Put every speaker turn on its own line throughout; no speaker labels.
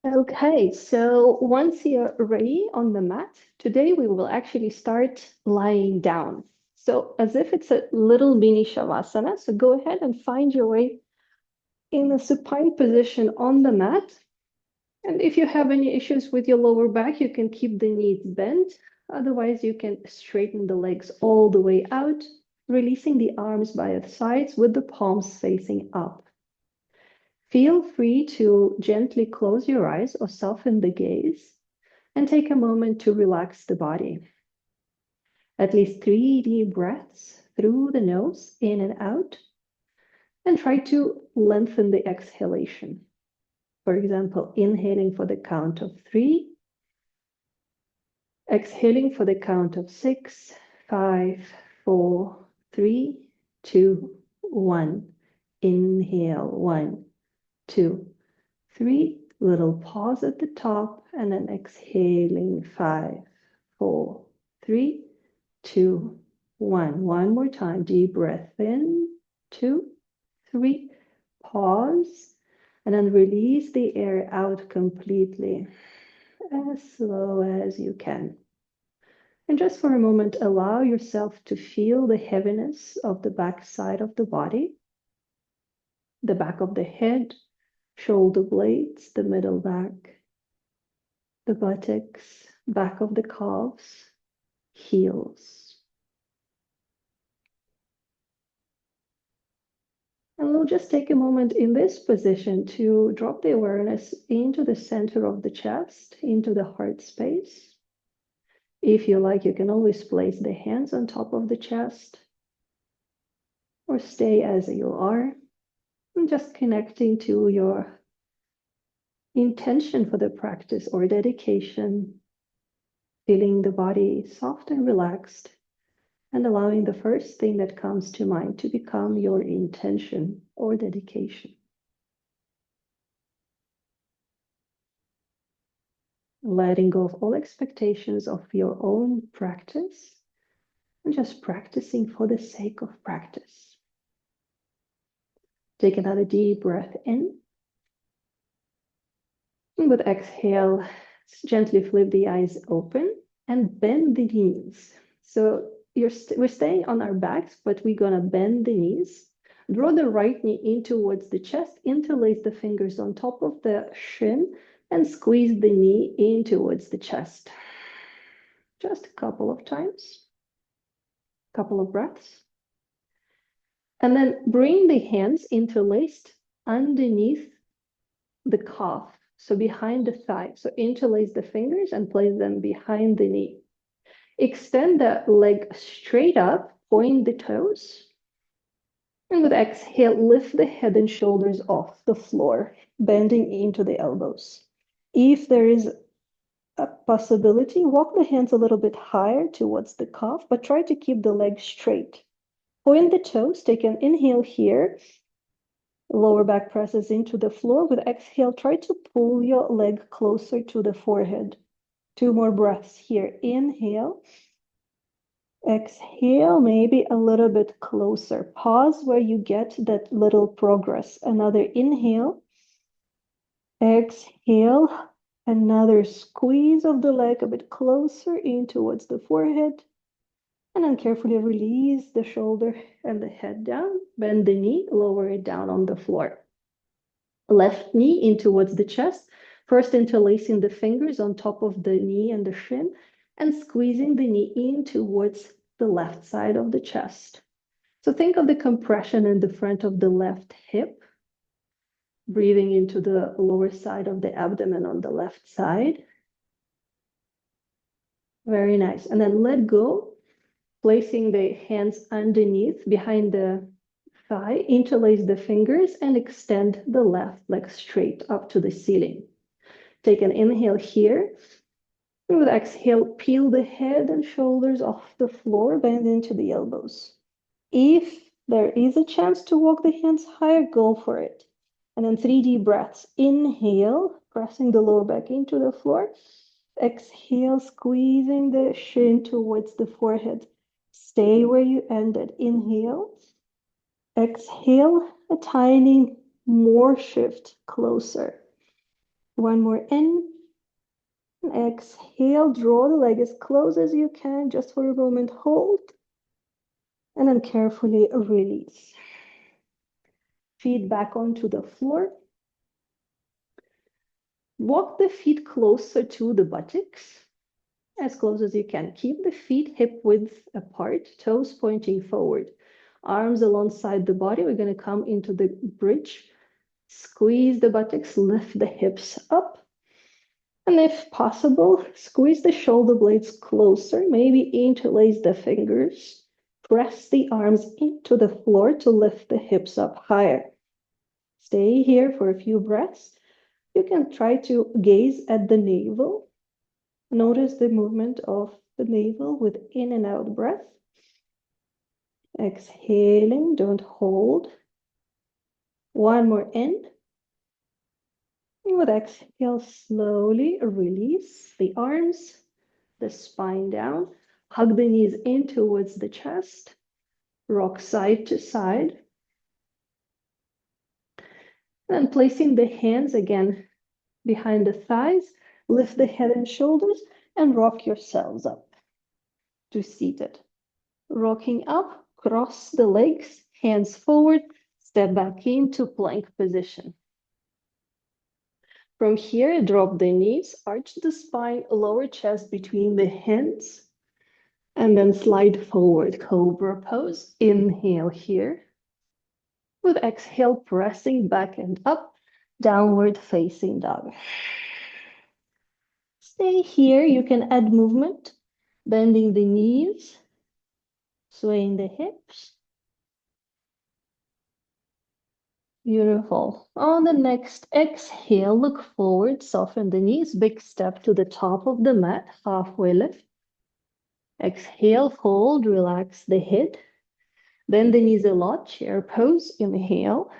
Okay, so once you're ready on the mat, today we will actually start lying down. So as if it's a little mini shavasana. So go ahead and find your way in a supine position on the mat. And if you have any issues with your lower back, you can keep the knees bent. Otherwise, you can straighten the legs all the way out, releasing the arms by the sides with the palms facing up. Feel free to gently close your eyes or soften the gaze and take a moment to relax the body. At least 3 deep breaths through the nose, in and out, and try to lengthen the exhalation. For example, inhaling for the count of 3, exhaling for the count of 6, 5, 4, 3, 2, 1. Inhale, 1, 2, 3. Little pause at the top, and then exhaling, 5, 4, 3, 2, 1. One more time. Deep breath in, 2, 3. Pause, and then release the air out completely, as slow as you can. And just for a moment, allow yourself to feel the heaviness of the back side of the body, the back of the head, shoulder blades, the middle back, the buttocks, back of the calves, heels. And we'll just take a moment in this position to drop the awareness into the center of the chest, into the heart space. If you like, you can always place the hands on top of the chest or stay as you are, and just connecting to your intention for the practice or dedication, feeling the body soft and relaxed, and allowing the first thing that comes to mind to become your intention or dedication. Letting go of all expectations of your own practice and just practicing for the sake of practice. Take another deep breath in. And with exhale, gently flip the eyes open and bend the knees. So we're staying on our backs, but we're gonna bend the knees. Draw the right knee in towards the chest, interlace the fingers on top of the shin, and squeeze the knee in towards the chest. Just a couple of times, couple of breaths. And then bring the hands interlaced underneath the calf, so behind the thigh. So interlace the fingers and place them behind the knee. Extend the leg straight up, point the toes. And with exhale, lift the head and shoulders off the floor, bending into the elbows. If there is a possibility, walk the hands a little bit higher towards the calf, but try to keep the leg straight. Point the toes, take an inhale here. Lower back presses into the floor. With exhale, try to pull your leg closer to the forehead. 2 more breaths here. Inhale. Exhale, maybe a little bit closer. Pause where you get that little progress. Another inhale. Exhale. Another squeeze of the leg a bit closer in towards the forehead. And then carefully release the shoulder and the head down. Bend the knee, lower it down on the floor. Left knee in towards the chest. First interlacing the fingers on top of the knee and the shin, and squeezing the knee in towards the left side of the chest. So think of the compression in the front of the left hip, breathing into the lower side of the abdomen on the left side. Very nice. And then let go, placing the hands underneath, behind the thigh, interlace the fingers and extend the left leg straight up to the ceiling. Take an inhale here. And with exhale, peel the head and shoulders off the floor, bend into the elbows. If there is a chance to walk the hands higher, go for it. And then 3 deep breaths. Inhale, pressing the lower back into the floor. Exhale, squeezing the shin towards the forehead. Stay where you ended. Inhale. Exhale, a tiny more shift closer. One more in. Exhale, draw the leg as close as you can, just for a moment, hold, and then carefully release. Feet back onto the floor. Walk the feet closer to the buttocks, as close as you can. Keep the feet hip width apart, toes pointing forward. Arms alongside the body. We're going to come into the bridge. Squeeze the buttocks, lift the hips up. And if possible, squeeze the shoulder blades closer, maybe interlace the fingers. Press the arms into the floor to lift the hips up higher. Stay here for a few breaths. You can try to gaze at the navel. Notice the movement of the navel with in and out breath. Exhaling, don't hold. One more in. With exhale, slowly release the arms, the spine down. Hug the knees in towards the chest. Rock side to side. And placing the hands again behind the thighs, lift the head and shoulders and rock yourselves up to seated. Rocking up, cross the legs, hands forward, step back into plank position. From here, drop the knees, arch the spine, lower chest between the hands, and then slide forward, cobra pose. Inhale here. With exhale, pressing back and up, downward facing dog. Stay here. You can add movement, bending the knees, swaying the hips. Beautiful. On the next exhale, look forward, soften the knees, big step to the top of the mat, halfway lift. Exhale, fold, relax the head. Bend the knees a lot, chair pose, inhale.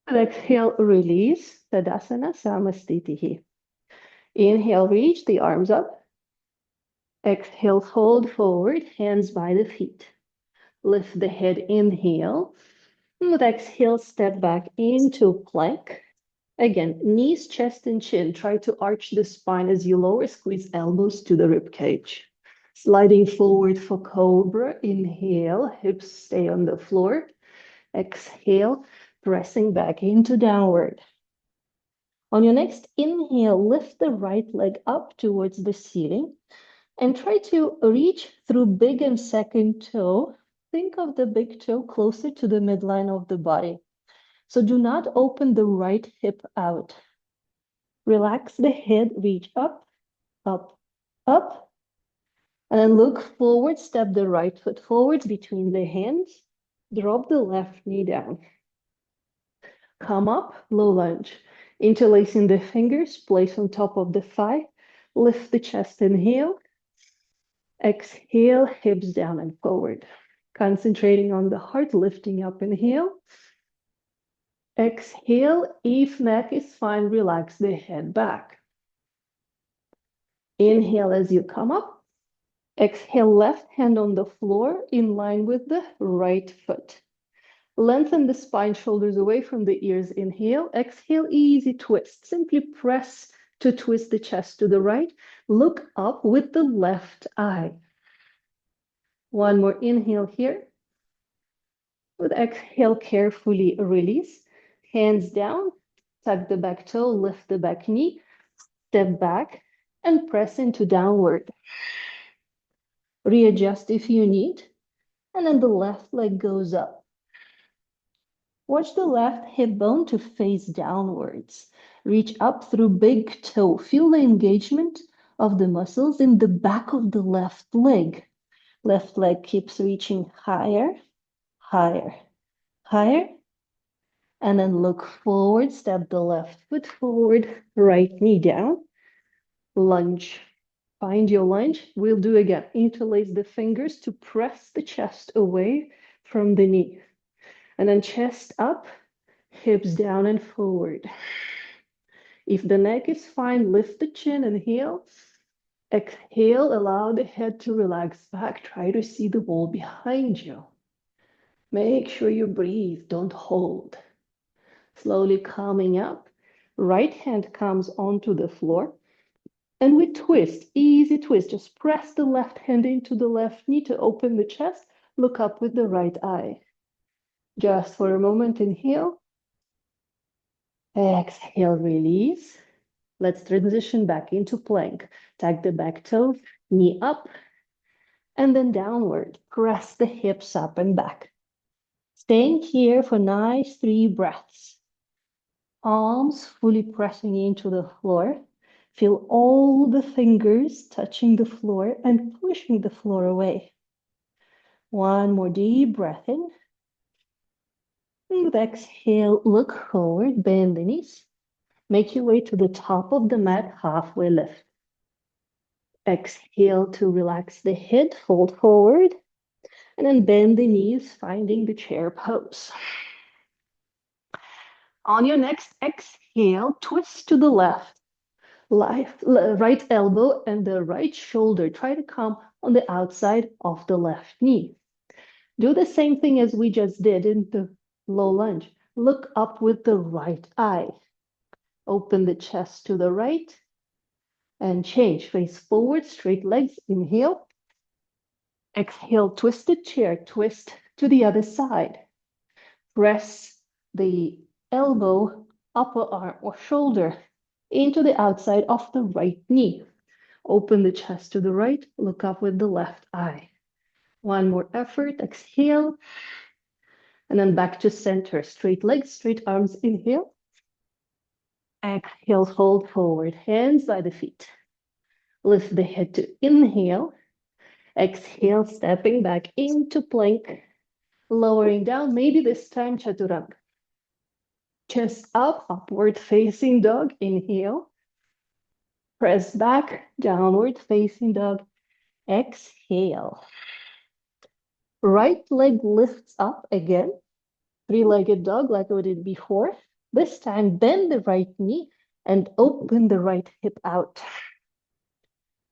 And exhale, release, Tadasana, Samastitihi. Inhale, reach the arms up. Exhale, fold forward, hands by the feet. Lift the head, inhale. And with exhale, step back into plank. Again, knees, chest, and chin. Try to arch the spine as you lower, squeeze elbows to the rib cage. Sliding forward for cobra. Inhale, hips stay on the floor. Exhale, pressing back into downward. On your next inhale, lift the right leg up towards the ceiling and try to reach through big and second toe. Think of the big toe closer to the midline of the body. So do not open the right hip out. Relax the head, reach up, up, up. And then look forward, step the right foot forward between the hands. Drop the left knee down. Come up, low lunge. Interlacing the fingers, place on top of the thigh. Lift the chest, inhale. Exhale, hips down and forward. Concentrating on the heart, lifting up, inhale. Exhale, if neck is fine, relax the head back. Inhale as you come up. Exhale, left hand on the floor in line with the right foot. Lengthen the spine, shoulders away from the ears. Inhale, exhale, easy twist. Simply press to twist the chest to the right. Look up with the left eye. One more inhale here. With exhale, carefully release. Hands down, tuck the back toe, lift the back knee, step back, and press into downward. Readjust if you need, and then the left leg goes up. Watch the left hip bone to face downwards. Reach up through big toe. Feel the engagement of the muscles in the back of the left leg. Left leg keeps reaching higher, higher, higher. And then look forward, step the left foot forward, right knee down. Lunge. Find your lunge. We'll do again. Interlace the fingers to press the chest away from the knee. And then chest up, hips down and forward. If the neck is fine, lift the chin, inhale. Exhale, allow the head to relax back. Try to see the wall behind you. Make sure you breathe, don't hold. Slowly coming up, Right hand comes onto the floor. And we twist, easy twist. Just press the left hand into the left knee to open the chest. Look up with the right eye. Just for a moment, inhale. Exhale, release. Let's transition back into plank. Tag the back toe, knee up, and then downward. Press the hips up and back. Staying here for nice 3 breaths. Arms fully pressing into the floor. Feel all the fingers touching the floor and pushing the floor away. One more deep breath in. And with exhale, look forward, bend the knees. Make your way to the top of the mat, halfway lift. Exhale to relax the head, fold forward, and then bend the knees, finding the chair pose. On your next exhale, twist to the left. Right elbow and the right shoulder. Try to come on the outside of the left knee. Do the same thing as we just did in the low lunge. Look up with the right eye. Open the chest to the right and change. Face forward, straight legs. Inhale. Exhale, twisted chair. Twist to the other side. Press the elbow, upper arm or shoulder into the outside of the right knee. Open the chest to the right. Look up with the left eye. One more effort. Exhale. And then back to center. Straight legs, straight arms. Inhale. Exhale, fold forward. Hands by the feet. Lift the head to inhale. Exhale, stepping back into plank. Lowering down, maybe this time chaturanga. Chest up, upward facing dog. Inhale. Press back, downward facing dog. Exhale. Right leg lifts up again. 3-legged dog like we did before. This time, bend the right knee and open the right hip out.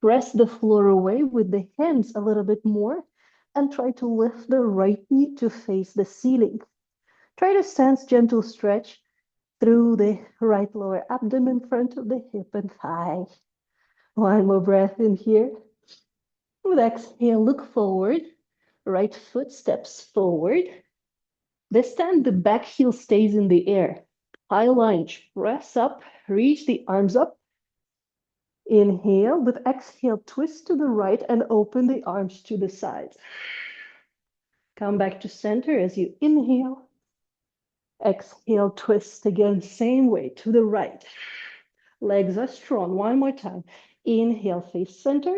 Press the floor away with the hands a little bit more and try to lift the right knee to face the ceiling. Try to sense gentle stretch through the right lower abdomen, front of the hip and thigh. One more breath in here. With exhale, look forward. Right foot steps forward. This time, the back heel stays in the air. High lunge, press up, reach the arms up. Inhale, with exhale, twist to the right and open the arms to the sides. Come back to center as you inhale. Exhale, twist again, same way to the right. Legs are strong. One more time. Inhale, face center.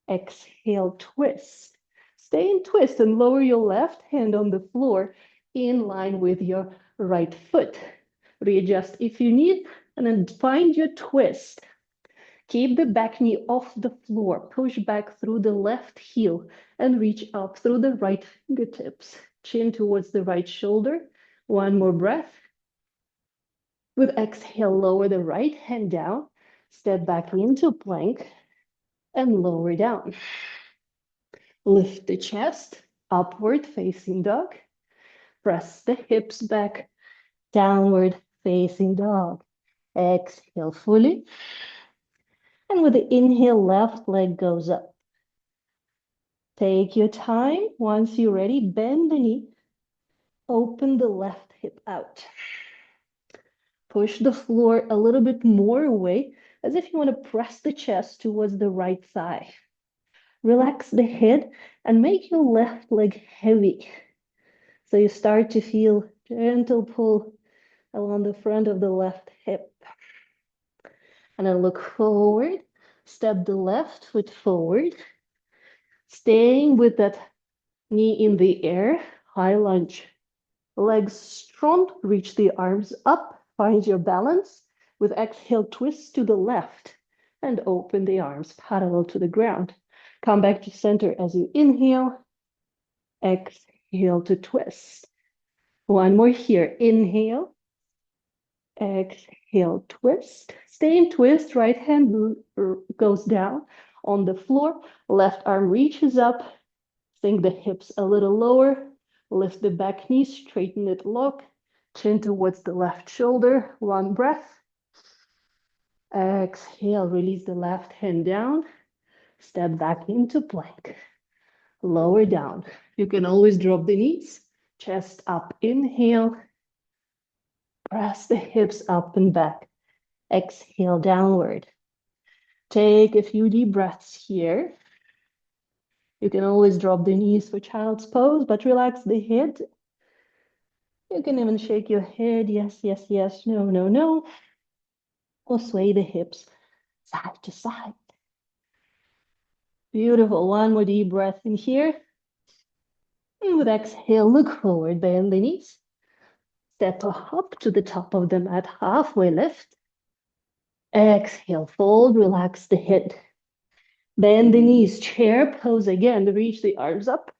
Exhale, twist. Stay in twist and lower your left hand on the floor in line with your right foot. Readjust if you need, and then find your twist. Keep the back knee off the floor. Push back through the left heel and reach up through the right fingertips. Chin towards the right shoulder. One more breath. With exhale, lower the right hand down. Step back into plank and lower down. Lift the chest, upward facing dog. Press the hips back, downward facing dog. Exhale fully. And with the inhale, left leg goes up. Take your time. Once you're ready, bend the knee. Open the left hip out. Push the floor a little bit more away, as if you want to press the chest towards the right thigh. Relax the head and make your left leg heavy. So you start to feel gentle pull along the front of the left hip. And then look forward. Step the left foot forward. Staying with that knee in the air, high lunge. Legs strong, reach the arms up, find your balance. With exhale, twist to the left and open the arms parallel to the ground. Come back to center as you inhale. Exhale to twist. One more here. Inhale. Exhale, twist. Stay in twist. Right hand goes down on the floor. Left arm reaches up. Sink the hips a little lower. Lift the back knee, straighten it, lock. Chin towards the left shoulder. One breath. Exhale, release the left hand down. Step back into plank. Lower down. You can always drop the knees. Chest up. Inhale. Press the hips up and back. Exhale, downward. Take a few deep breaths here. You can always drop the knees for child's pose, but relax the head. You can even shake your head. Yes, yes, yes. No, no, no. Or sway the hips side to side. Beautiful. One more deep breath in here. And with exhale, look forward, bend the knees. Step up to the top of the mat, halfway lift. Exhale, fold, relax the head. Bend the knees, chair pose again, reach the arms up.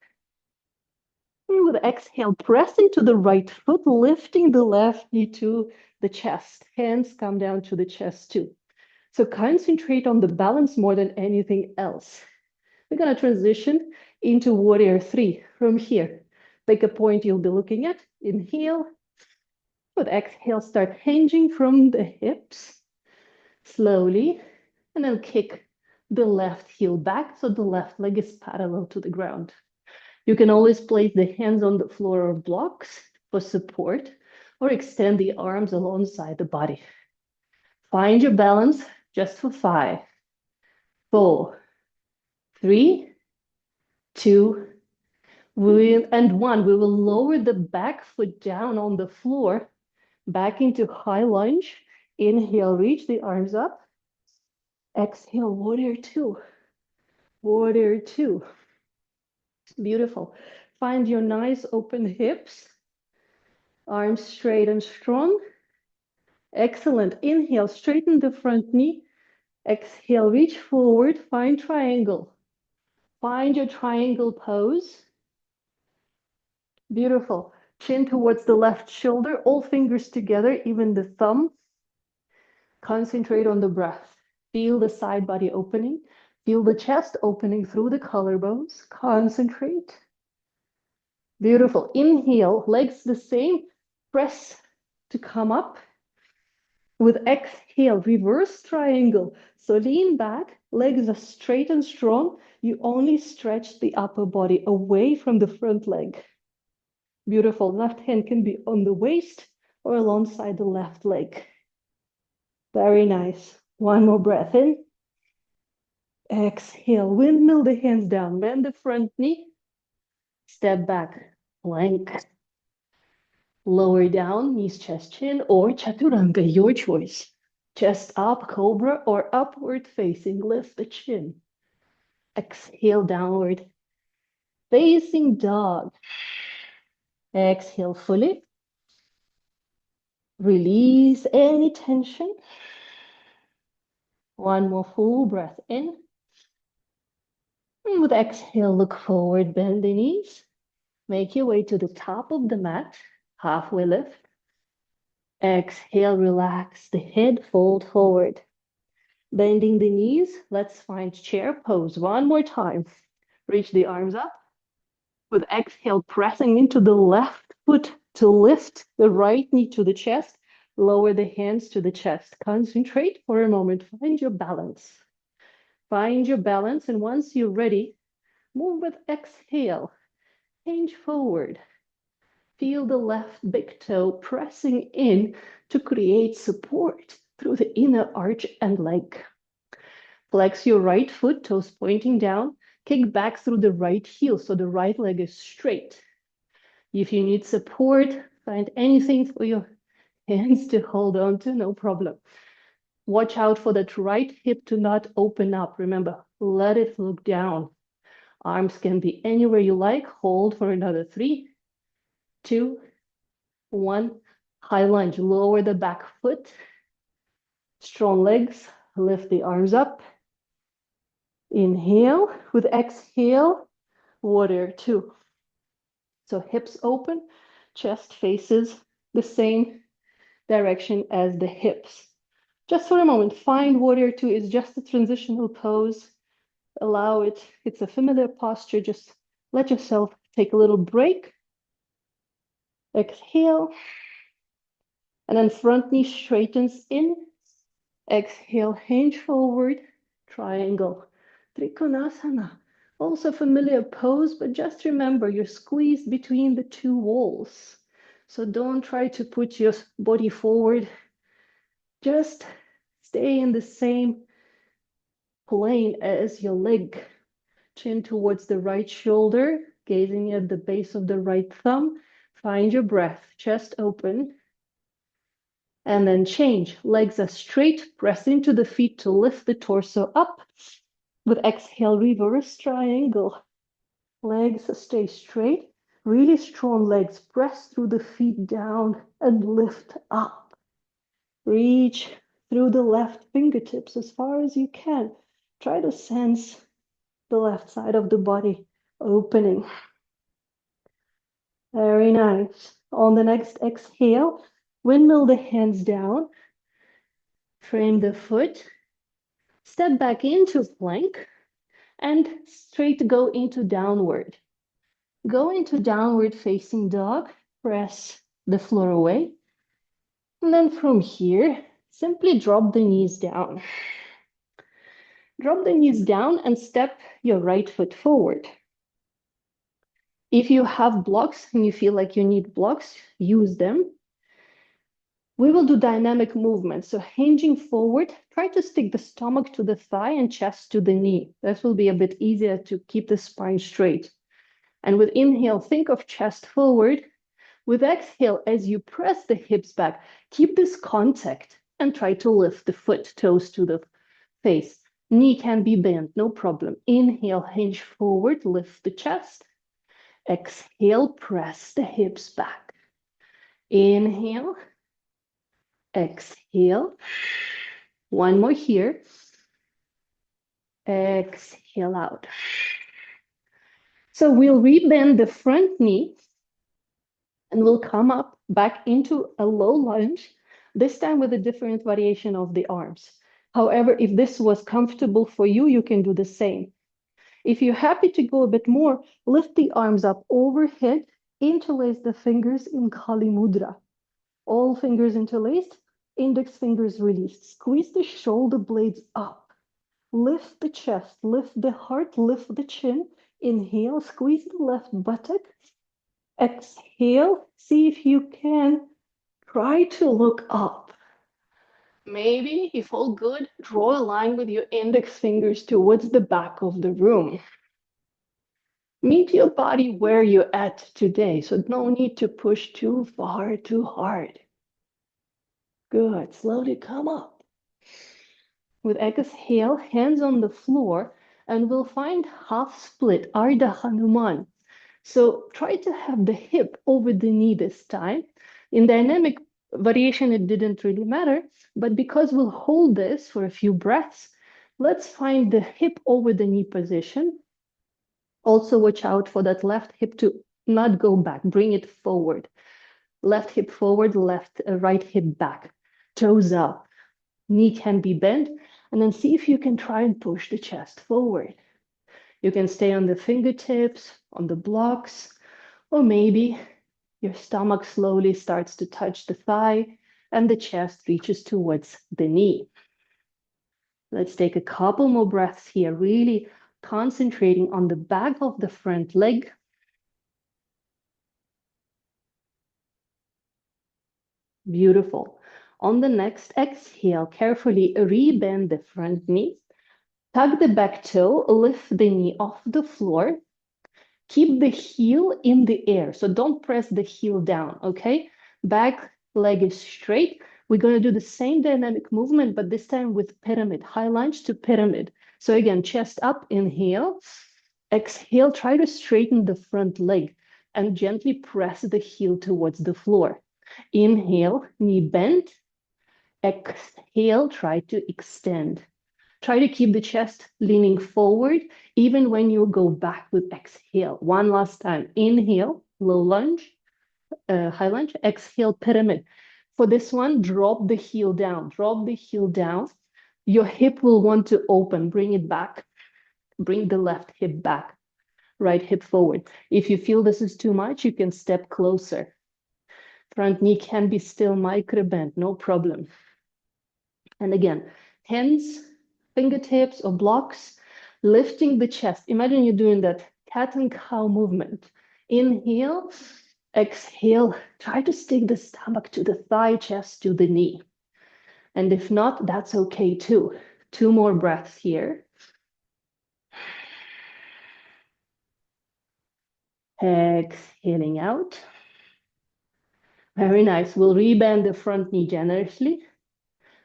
And with exhale, press into the right foot, lifting the left knee to the chest. Hands come down to the chest too. So concentrate on the balance more than anything else. We're going to transition into warrior three from here. Pick a point you'll be looking at. Inhale. With exhale, start hinging from the hips slowly, and then kick the left heel back so the left leg is parallel to the ground. You can always place the hands on the floor or blocks for support, or extend the arms alongside the body. Find your balance just for 5, 4, 3, 2, and 1. We will lower the back foot down on the floor, back into high lunge. Inhale, reach the arms up. Exhale, warrior two. Warrior two. Beautiful. Find your nice open hips. Arms straight and strong. Excellent. Inhale, straighten the front knee. Exhale, reach forward, find triangle. Find your triangle pose. Beautiful. Chin towards the left shoulder, all fingers together, even the thumb. Concentrate on the breath. Feel the side body opening. Feel the chest opening through the collarbones. Concentrate. Beautiful. Inhale, legs the same. Press to come up. With exhale, reverse triangle. So lean back, legs are straight and strong. You only stretch the upper body away from the front leg. Beautiful. Left hand can be on the waist or alongside the left leg. Very nice. One more breath in. Exhale, windmill the hands down, bend the front knee. Step back, plank. Lower down, knees, chest, chin, or chaturanga, your choice. Chest up, cobra, or upward facing, lift the chin. Exhale, downward facing dog. Exhale fully. Release any tension. One more full breath in. And with exhale, look forward, bend the knees. Make your way to the top of the mat, halfway lift. Exhale, relax the head, fold forward. Bending the knees, let's find chair pose. One more time. Reach the arms up. With exhale, pressing into the left foot to lift the right knee to the chest. Lower the hands to the chest. Concentrate for a moment. Find your balance. Find your balance, and once you're ready, move with exhale. Hinge forward. Feel the left big toe pressing in to create support through the inner arch and leg. Flex your right foot, toes pointing down. Kick back through the right heel so the right leg is straight. If you need support, find anything for your hands to hold on to, no problem. Watch out for that right hip to not open up. Remember, let it look down. Arms can be anywhere you like. Hold for another 3, 2, 1. High lunge, lower the back foot. Strong legs, lift the arms up. Inhale, with exhale, warrior two. So hips open, chest faces the same direction as the hips. Just for a moment, find warrior two is just a transitional pose. Allow it, it's a familiar posture. Just let yourself take a little break. Exhale. And then front knee straightens in. Exhale, hinge forward, triangle. Trikonasana. Also familiar pose, but just remember you're squeezed between the two walls. So don't try to put your body forward. Just stay in the same plane as your leg. Chin towards the right shoulder, gazing at the base of the right thumb. Find your breath, chest open. And then change. Legs are straight, press into the feet to lift the torso up. With exhale, reverse triangle. Legs stay straight. Really strong legs. Press through the feet down and lift up. Reach through the left fingertips as far as you can. Try to sense the left side of the body opening. Very nice. On the next exhale, windmill the hands down. Frame the foot. Step back into plank. And straight go into downward. Go into downward facing dog, press the floor away. And then from here, simply drop the knees down. Drop the knees down and step your right foot forward. If you have blocks and you feel like you need blocks, use them. We will do dynamic movements. So hinging forward, try to stick the stomach to the thigh and chest to the knee. This will be a bit easier to keep the spine straight. And with inhale, think of chest forward. With exhale, as you press the hips back, keep this contact and try to lift the foot, toes to the face. Knee can be bent, no problem. Inhale, hinge forward, lift the chest. Exhale, press the hips back. Inhale, exhale. One more here. Exhale out. So we'll rebend the front knee and we'll come up back into a low lunge, this time with a different variation of the arms. However, if this was comfortable for you, you can do the same. If you're happy to go a bit more, lift the arms up overhead, interlace the fingers in Kali Mudra. All fingers interlaced, index fingers released. Squeeze the shoulder blades up. Lift the chest, lift the heart, lift the chin. Inhale, squeeze the left buttock. Exhale, see if you can try to look up. Maybe, if all good, draw a line with your index fingers towards the back of the room. Meet your body where you're at today, so no need to push too far, too hard. Good, slowly come up. With exhale, hands on the floor, and we'll find half split, Ardha Hanuman. So try to have the hip over the knee this time. In dynamic variation, it didn't really matter, but because we'll hold this for a few breaths, let's find the hip over the knee position. Also watch out for that left hip to not go back, bring it forward. Left hip forward, right hip back, toes up, knee can be bent, and then see if you can try and push the chest forward. You can stay on the fingertips, on the blocks, or maybe your stomach slowly starts to touch the thigh and the chest reaches towards the knee. Let's take a couple more breaths here, really concentrating on the back of the front leg. Beautiful. On the next exhale, carefully rebend the front knee. Tuck the back toe, lift the knee off the floor. Keep the heel in the air, so don't press the heel down, okay? Back leg is straight. We're going to do the same dynamic movement, but this time with pyramid, high lunge to pyramid. So again, chest up, inhale. Exhale, try to straighten the front leg and gently press the heel towards the floor. Inhale, knee bent. Exhale, try to extend. Try to keep the chest leaning forward, even when you go back with exhale. One last time. Inhale, low lunge, high lunge. Exhale, pyramid. For this one, drop the heel down. Drop the heel down. Your hip will want to open. Bring it back. Bring the left hip back. Right hip forward. If you feel this is too much, you can step closer. Front knee can be still micro bent, no problem. And again, hands, fingertips or blocks, lifting the chest. Imagine you're doing that cat and cow movement. Inhale, exhale, try to stick the stomach to the thigh, chest to the knee. And if not, that's okay too. 2 more breaths here. Exhaling out. Very nice. We'll rebend the front knee generously.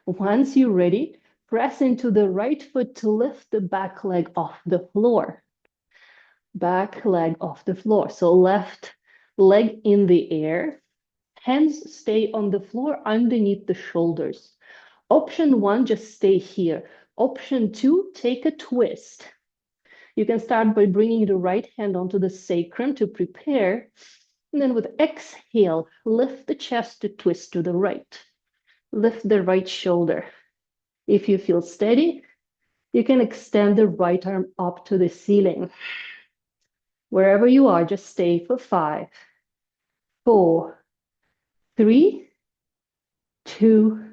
Once you're ready, press into the right foot to lift the back leg off the floor. Back leg off the floor. So left leg in the air. Hands stay on the floor underneath the shoulders. Option 1, just stay here. Option 2, take a twist. You can start by bringing the right hand onto the sacrum to prepare. And then with exhale, lift the chest to twist to the right. Lift the right shoulder. If you feel steady, you can extend the right arm up to the ceiling. Wherever you are, just stay for 5, 4, 3, 2,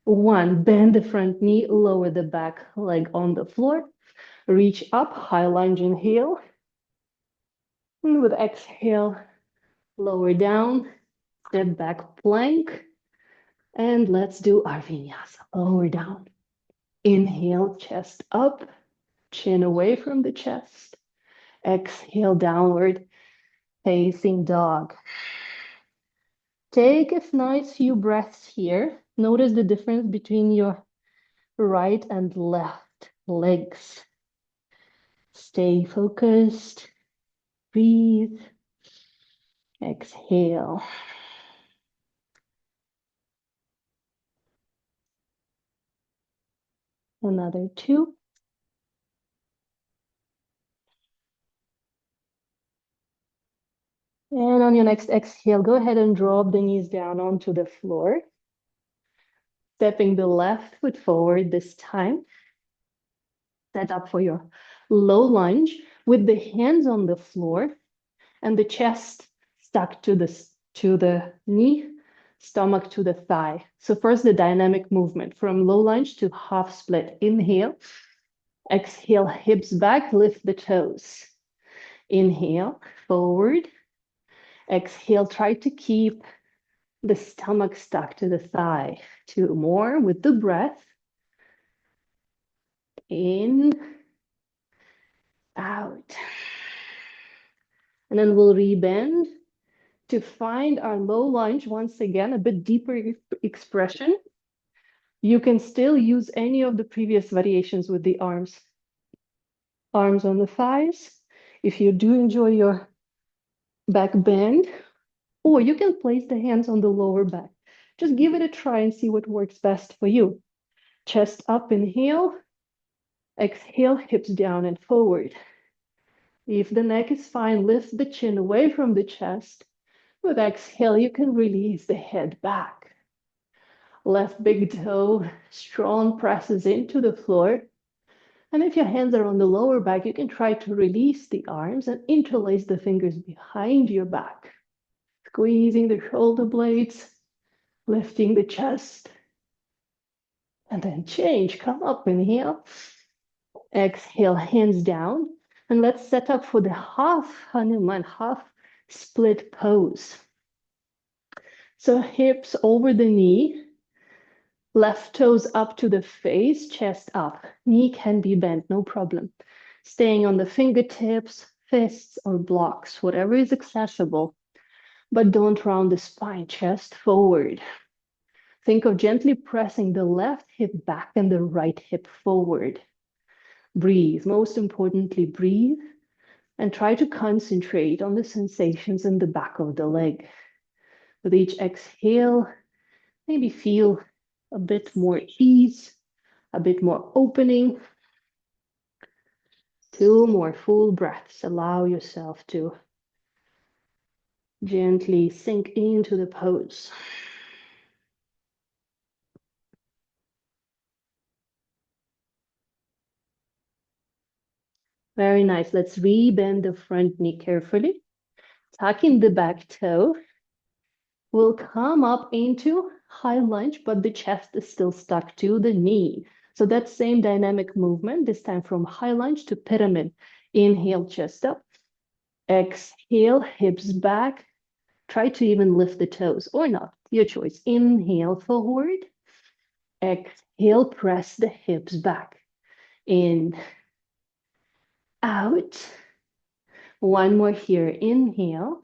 1. Bend the front knee, lower the back leg on the floor. Reach up, high lunge, inhale. And with exhale, lower down, step back plank. And let's do our vinyasa. Lower down. Inhale, chest up, chin away from the chest. Exhale, downward facing dog. Take a nice few breaths here. Notice the difference between your right and left legs. Stay focused. Breathe. Exhale. Another 2. And on your next exhale, go ahead and drop the knees down onto the floor. Stepping the left foot forward this time. Set up for your low lunge with the hands on the floor and the chest stuck to the knee, stomach to the thigh. So first the dynamic movement from low lunge to half split. Inhale, exhale, hips back, lift the toes. Inhale, forward. Exhale, try to keep the stomach stuck to the thigh. 2 more with the breath. In, out. And then we'll rebend to find our low lunge once again, a bit deeper expression. You can still use any of the previous variations with the arms. Arms on the thighs. If you do enjoy your back bend, or you can place the hands on the lower back. Just give it a try and see what works best for you. Chest up, inhale. Exhale, hips down and forward. If the neck is fine, lift the chin away from the chest. With exhale, you can release the head back. Left big toe, strong presses into the floor. And if your hands are on the lower back, you can try to release the arms and interlace the fingers behind your back. Squeezing the shoulder blades, lifting the chest. And then change, come up, inhale. Exhale, hands down. And let's set up for the half Hanuman, half split pose. So hips over the knee, left toes up to the face, chest up. Knee can be bent, no problem. Staying on the fingertips, fists, or blocks, whatever is accessible. But don't round the spine, chest forward. Think of gently pressing the left hip back and the right hip forward. Breathe, most importantly, breathe. And try to concentrate on the sensations in the back of the leg. With each exhale, maybe feel a bit more ease, a bit more opening. 2 more full breaths. Allow yourself to gently sink into the pose. Very nice. Let's rebend the front knee carefully. Tuck in the back toe. We'll come up into high lunge, but the chest is still stuck to the knee. So that same dynamic movement, this time from high lunge to pyramid. Inhale, chest up. Exhale, hips back. Try to even lift the toes or not, your choice. Inhale, forward. Exhale, press the hips back. In, out. One more here. Inhale.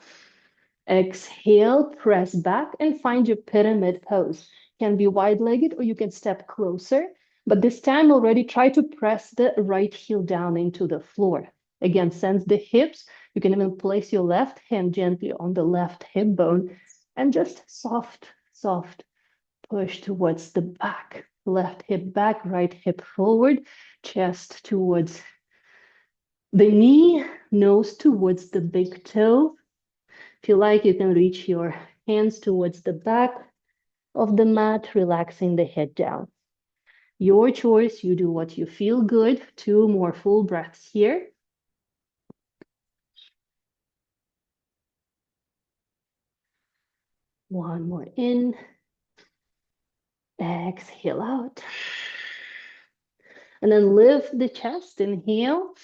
Exhale, press back and find your pyramid pose. Can be wide-legged or you can step closer. But this time already try to press the right heel down into the floor. Again, sense the hips. You can even place your left hand gently on the left hip bone and just soft, soft push towards the back. Left hip back, right hip forward, chest towards the knee, nose towards the big toe. If you like, you can reach your hands towards the back of the mat, relaxing the head down. Your choice, you do what you feel good. 2 more full breaths here. One more in. Exhale out. And then lift the chest, inhale.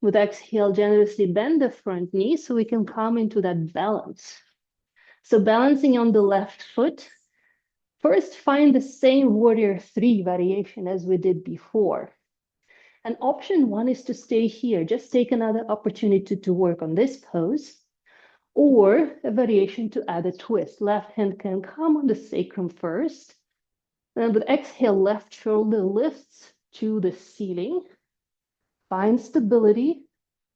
With exhale, generously bend the front knee so we can come into that balance. So balancing on the left foot. First, find the same warrior 3 variation as we did before. And option 1 is to stay here. Just take another opportunity to work on this pose. Or a variation to add a twist. Left hand can come on the sacrum first. And with exhale, left shoulder lifts to the ceiling. Find stability.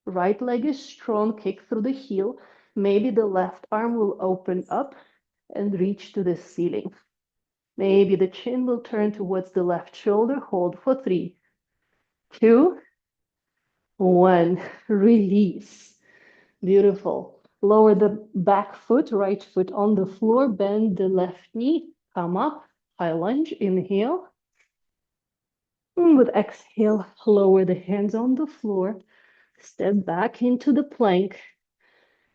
Right leg is strong, kick through the heel. Maybe the left arm will open up and reach to the ceiling. Maybe the chin will turn towards the left shoulder. Hold for 3, 2, 1. Release. Beautiful. Lower the back foot, right foot on the floor. Bend the left knee. Come up. High lunge. Inhale. And with exhale, lower the hands on the floor. Step back into the plank.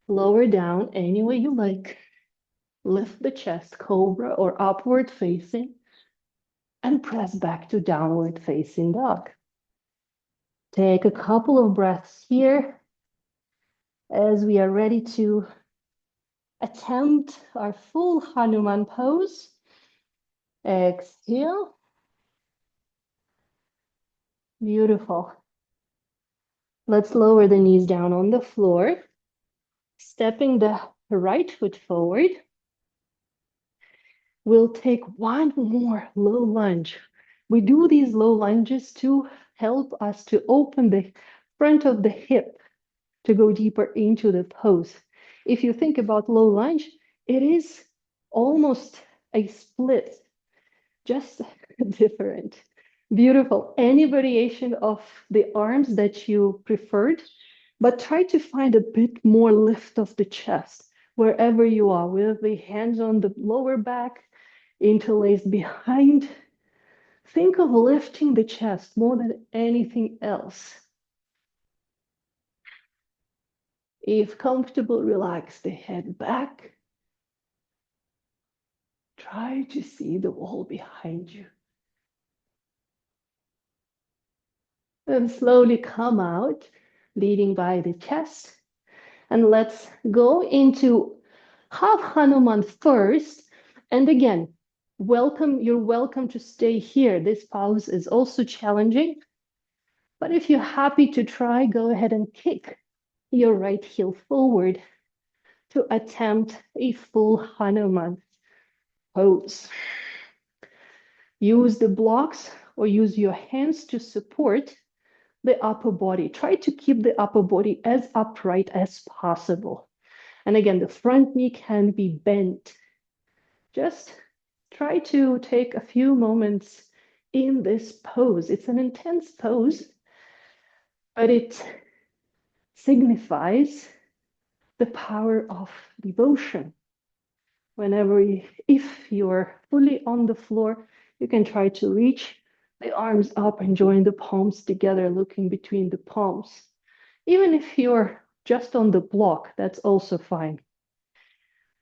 Lower down any way you like. Lift the chest, cobra or upward facing. And press back to downward facing dog. Take a couple of breaths here as we are ready to attempt our full Hanuman pose. Exhale. Beautiful. Let's lower the knees down on the floor. Stepping the right foot forward. We'll take one more low lunge. We do these low lunges to help us to open the front of the hip to go deeper into the pose. If you think about low lunge, it is almost a split, just different. Beautiful. Any variation of the arms that you preferred, but try to find a bit more lift of the chest wherever you are, with the hands on the lower back, interlaced behind. Think of lifting the chest more than anything else. If comfortable, relax the head back. Try to see the wall behind you. And slowly come out, leading by the chest. And let's go into half Hanuman first. And again, you're welcome to stay here. This pose is also challenging. But if you're happy to try, go ahead and kick your right heel forward to attempt a full Hanuman pose. Use the blocks or use your hands to support the upper body. Try to keep the upper body as upright as possible. And again, the front knee can be bent. Just try to take a few moments in this pose. It's an intense pose, but it signifies the power of devotion. If you're fully on the floor, you can try to reach the arms up and join the palms together, looking between the palms. Even if you're just on the block, that's also fine.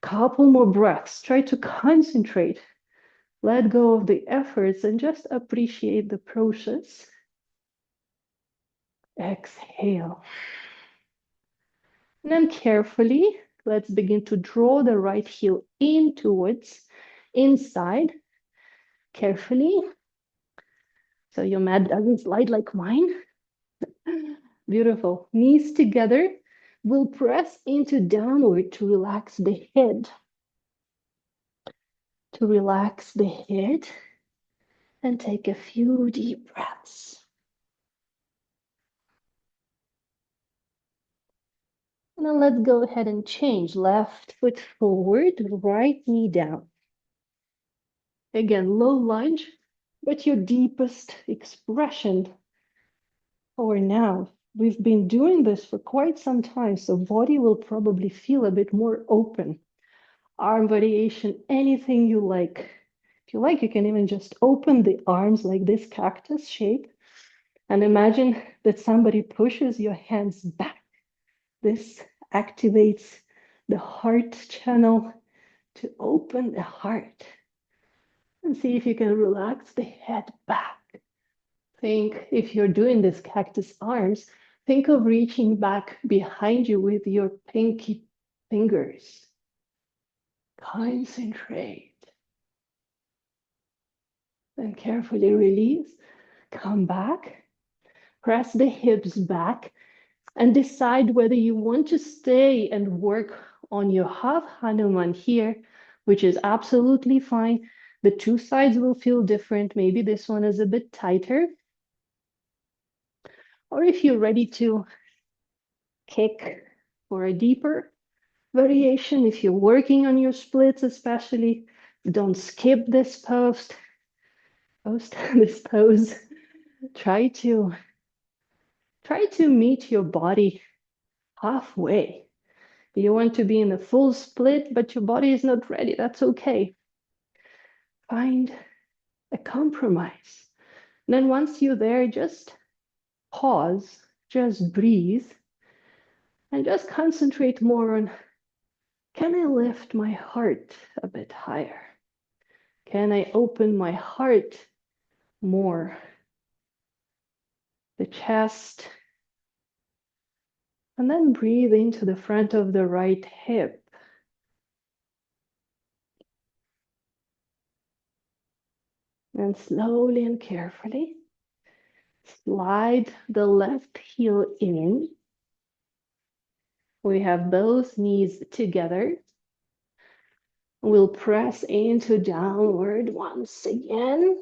Couple more breaths. Try to concentrate. Let go of the efforts and just appreciate the process. Exhale. And then carefully, let's begin to draw the right heel in towards inside. Carefully. So your mat doesn't slide like mine. Beautiful. Knees together. We'll press into downward to relax the head. To relax the head and take a few deep breaths. Now let's go ahead and change. Left foot forward, right knee down. Again, low lunge, but your deepest expression. For now, we've been doing this for quite some time, so body will probably feel a bit more open. Arm variation, anything you like. If you like, you can even just open the arms like this cactus shape and imagine that somebody pushes your hands back. This activates the heart channel to open the heart. And see if you can relax the head back. Think, if you're doing this cactus arms, think of reaching back behind you with your pinky fingers. Concentrate. Then carefully release. Come back. Press the hips back and decide whether you want to stay and work on your half Hanuman here, which is absolutely fine. The two sides will feel different. Maybe this one is a bit tighter. Or if you're ready to kick for a deeper variation, if you're working on your splits especially, don't skip this this pose. Try to meet your body halfway. You want to be in a full split, but your body is not ready. That's okay. Find a compromise. And then once you're there, just pause, just breathe, and just concentrate more on, can I lift my heart a bit higher? Can I open my heart more? The chest. And then breathe into the front of the right hip. And slowly and carefully slide the left heel in. We have both knees together. We'll press into downward once again.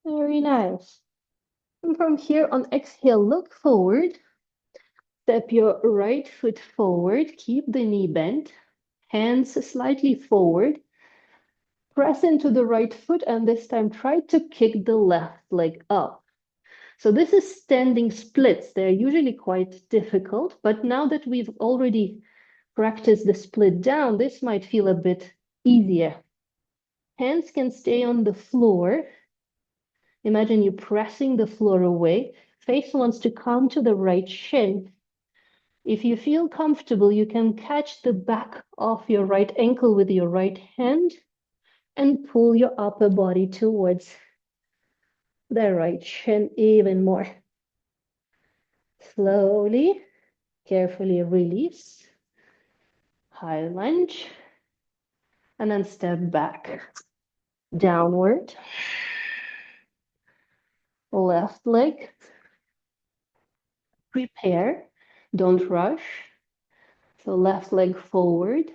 Very nice. And from here on exhale, look forward. Step your right foot forward. Keep the knee bent. Hands slightly forward. Press into the right foot and this time try to kick the left leg up. So this is standing splits. They're usually quite difficult, but now that we've already practiced the split down, this might feel a bit easier. Hands can stay on the floor. Imagine you pressing the floor away. Face wants to come to the right shin. If you feel comfortable, you can catch the back of your right ankle with your right hand and pull your upper body towards the right shin even more. Slowly, carefully release. High lunge. And then step back. Downward. Left leg. Prepare. Don't rush. So left leg forward.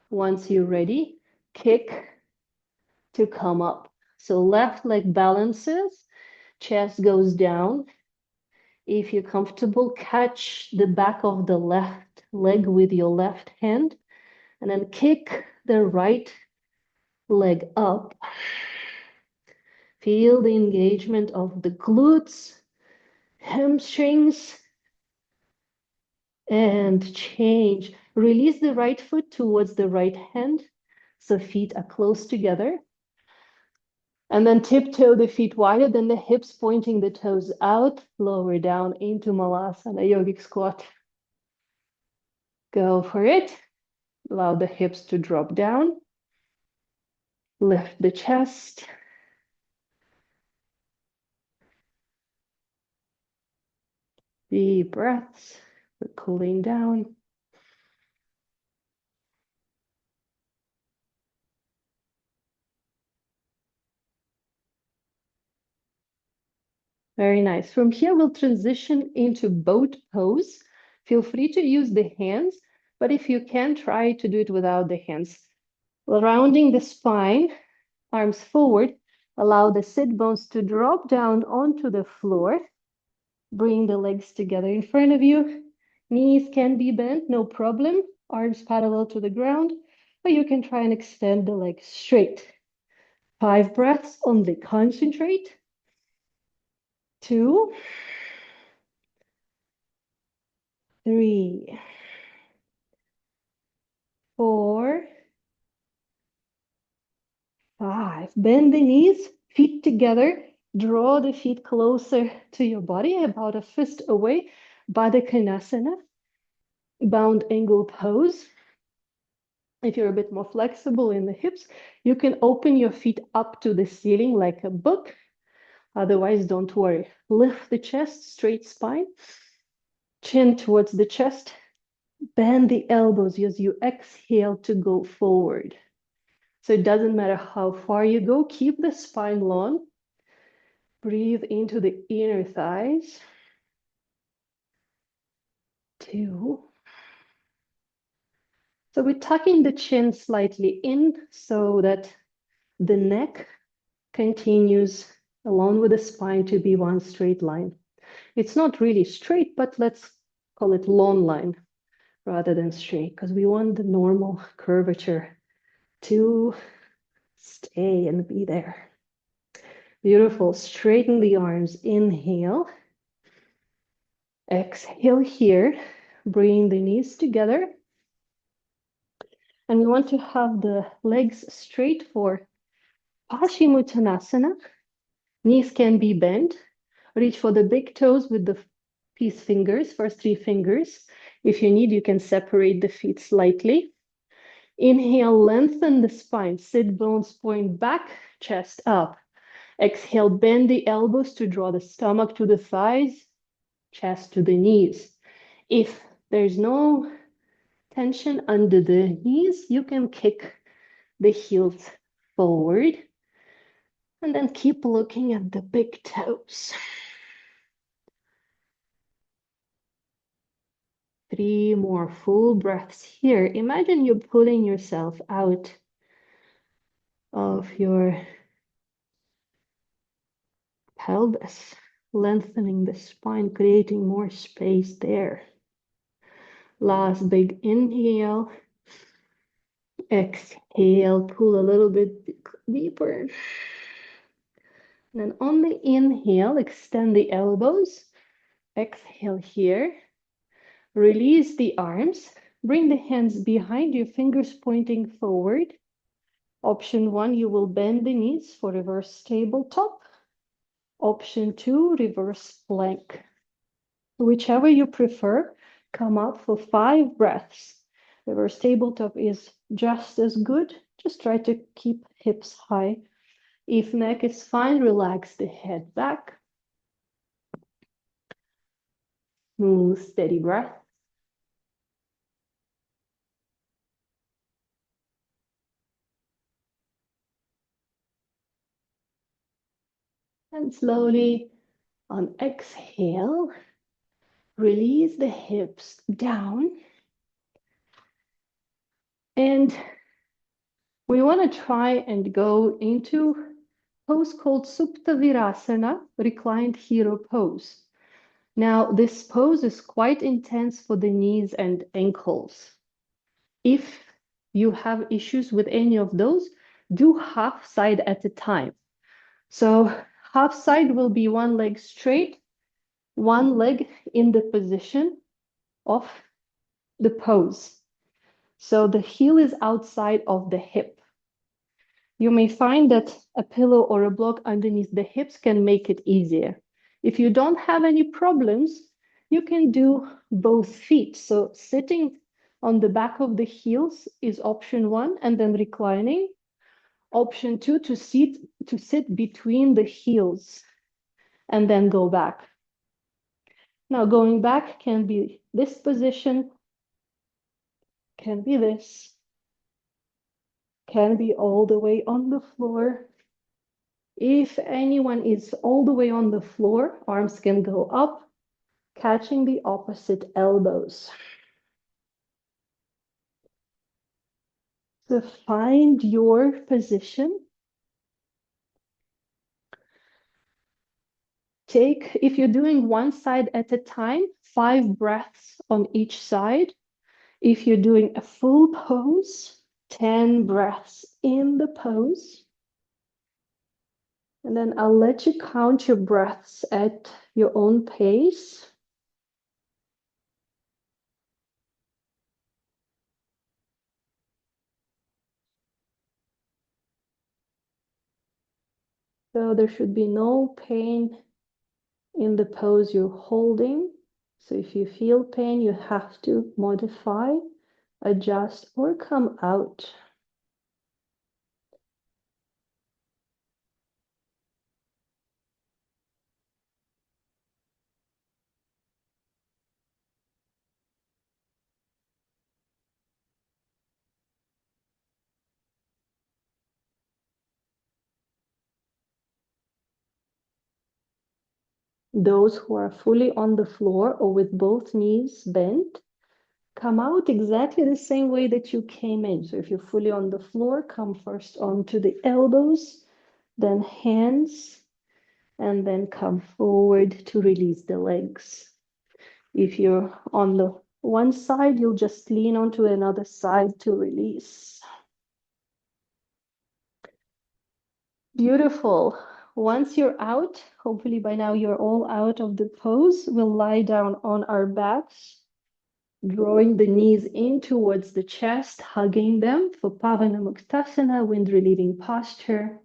Once you're ready, kick to come up. So left leg balances, chest goes down. If you're comfortable, catch the back of the left leg with your left hand and then kick the right leg up. Feel the engagement of the glutes, hamstrings, and change. Release the right foot towards the right hand, so feet are close together. And then tiptoe the feet wider than the hips, pointing the toes out, lower down into Malasana, yogic squat. Go for it. Allow the hips to drop down. Lift the chest. Deep breaths. We're cooling down. Very nice. From here, we'll transition into boat pose. Feel free to use the hands, but if you can, try to do it without the hands. Rounding the spine, arms forward, allow the sit bones to drop down onto the floor. Bring the legs together in front of you. Knees can be bent, no problem. Arms parallel to the ground, or you can try and extend the legs straight. 5 breaths, only concentrate. 2, 3, 4, 5. Bend the knees, feet together. Draw the feet closer to your body, about a fist away. Baddha Konasana, bound angle pose. If you're a bit more flexible in the hips, you can open your feet up to the ceiling like a book. Otherwise, don't worry. Lift the chest, straight spine. Chin towards the chest. Bend the elbows as you exhale to go forward. So it doesn't matter how far you go, keep the spine long. Breathe into the inner thighs. 2. So we're tucking the chin slightly in so that the neck continues along with the spine to be one straight line. It's not really straight, but let's call it long line rather than straight, because we want the normal curvature to stay and be there. Beautiful. Straighten the arms. Inhale. Exhale here. Bring the knees together. And we want to have the legs straight for Paschimottanasana. Knees can be bent. Reach for the big toes with the peace fingers, first 3 fingers. If you need, you can separate the feet slightly. Inhale, lengthen the spine. Sit bones point back, chest up. Exhale, bend the elbows to draw the stomach to the thighs, chest to the knees. If there's no tension under the knees, you can kick the heels forward and then keep looking at the big toes. 3 more full breaths here. Imagine you're pulling yourself out of your pelvis, lengthening the spine, creating more space there. Last big inhale. Exhale, pull a little bit deeper. And then on the inhale, extend the elbows. Exhale here. Release the arms. Bring the hands behind you, fingers pointing forward. Option 1, you will bend the knees for reverse tabletop. Option 2, reverse plank. Whichever you prefer, come up for 5 breaths. Reverse tabletop is just as good. Just try to keep hips high. If neck is fine, relax the head back. Smooth, steady breath. And slowly, on exhale, release the hips down. And we want to try and go into pose called Supta Virasana, reclined hero pose. Now, this pose is quite intense for the knees and ankles. If you have issues with any of those, do half side at a time. So half side will be one leg straight, one leg in the position of the pose. So the heel is outside of the hip. You may find that a pillow or a block underneath the hips can make it easier. If you don't have any problems, you can do both feet. So sitting on the back of the heels is option one, and then reclining. Option two, to sit between the heels and then go back. Now going back can be this position, can be this, can be all the way on the floor. If anyone is all the way on the floor, arms can go up, catching the opposite elbows. So find your position. Take, if you're doing one side at a time, 5 breaths on each side. If you're doing a full pose, 10 breaths in the pose. And then I'll let you count your breaths at your own pace. So there should be no pain in the pose you're holding. So if you feel pain, you have to modify, adjust, or come out. Those who are fully on the floor or with both knees bent, come out exactly the same way that you came in. So if you're fully on the floor, come first onto the elbows, then hands, and then come forward to release the legs. If you're on the one side, you'll just lean onto another side to release. Beautiful. Once you're out, hopefully by now you're all out of the pose, we'll lie down on our backs, drawing the knees in towards the chest, hugging them for Pavanamuktasana, wind relieving posture.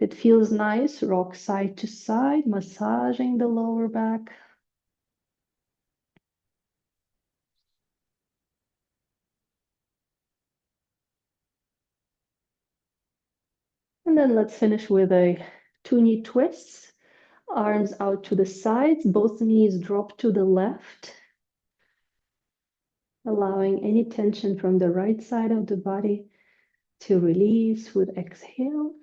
It feels nice, rock side to side, massaging the lower back. And then let's finish with a 2-knee twists. Arms out to the sides, both knees drop to the left, allowing any tension from the right side of the body to release with exhale.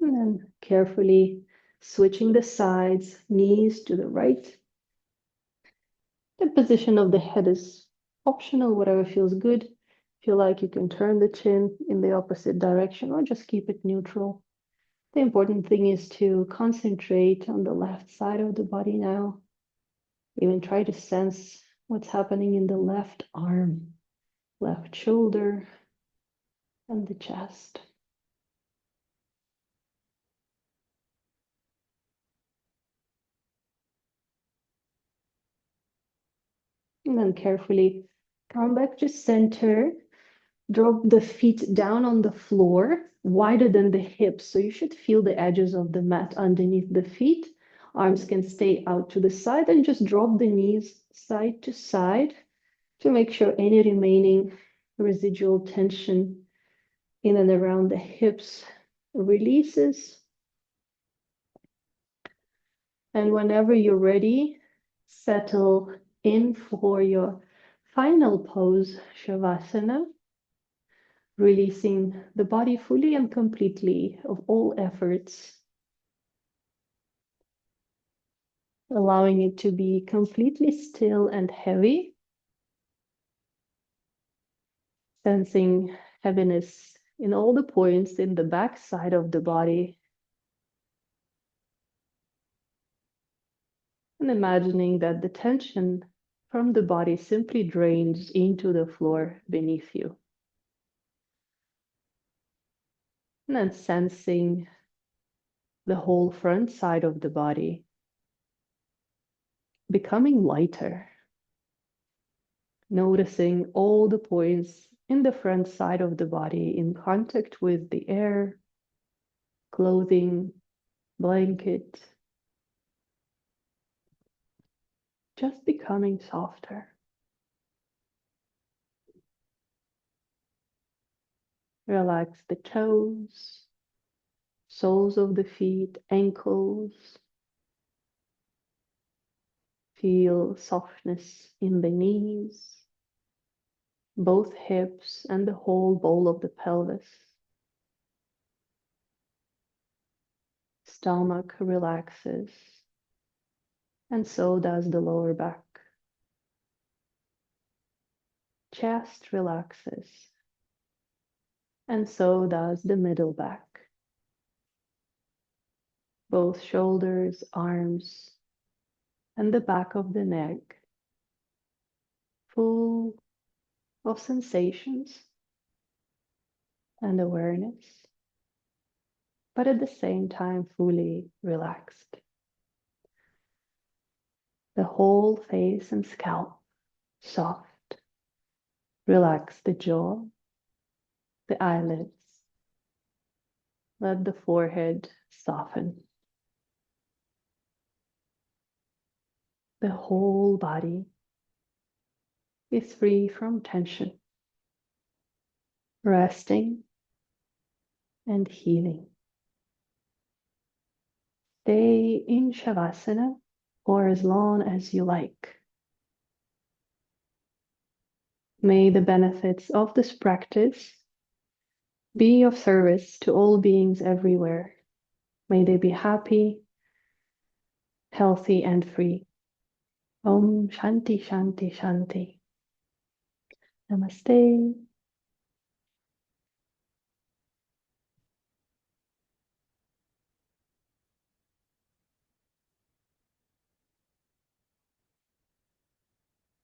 And then carefully switching the sides, knees to the right. The position of the head is optional, whatever feels good. Feel like you can turn the chin in the opposite direction or just keep it neutral. The important thing is to concentrate on the left side of the body now. Even try to sense what's happening in the left arm, left shoulder, and the chest. And then carefully come back to center. Drop the feet down on the floor, wider than the hips. So you should feel the edges of the mat underneath the feet. Arms can stay out to the side and just drop the knees side to side to make sure any remaining residual tension in and around the hips releases. And whenever you're ready, settle in for your final pose, Shavasana, releasing the body fully and completely of all efforts, allowing it to be completely still and heavy, sensing heaviness in all the points in the back side of the body, and imagining that the tension from the body simply drains into the floor beneath you. And then sensing the whole front side of the body becoming lighter. Noticing all the points in the front side of the body in contact with the air, clothing, blanket, just becoming softer. Relax the toes, soles of the feet, ankles. Feel softness in the knees, both hips and the whole bowl of the pelvis. Stomach relaxes, and so does the lower back. Chest relaxes, and so does the middle back. Both shoulders, arms, and the back of the neck, full of sensations and awareness, but at the same time fully relaxed. The whole face and scalp soft. Relax the jaw, the eyelids. Let the forehead soften. The whole body is free from tension, resting and healing. Stay in Shavasana for as long as you like. May the benefits of this practice be of service to all beings everywhere. May they be happy, healthy, and free. Om Shanti Shanti Shanti. Namaste.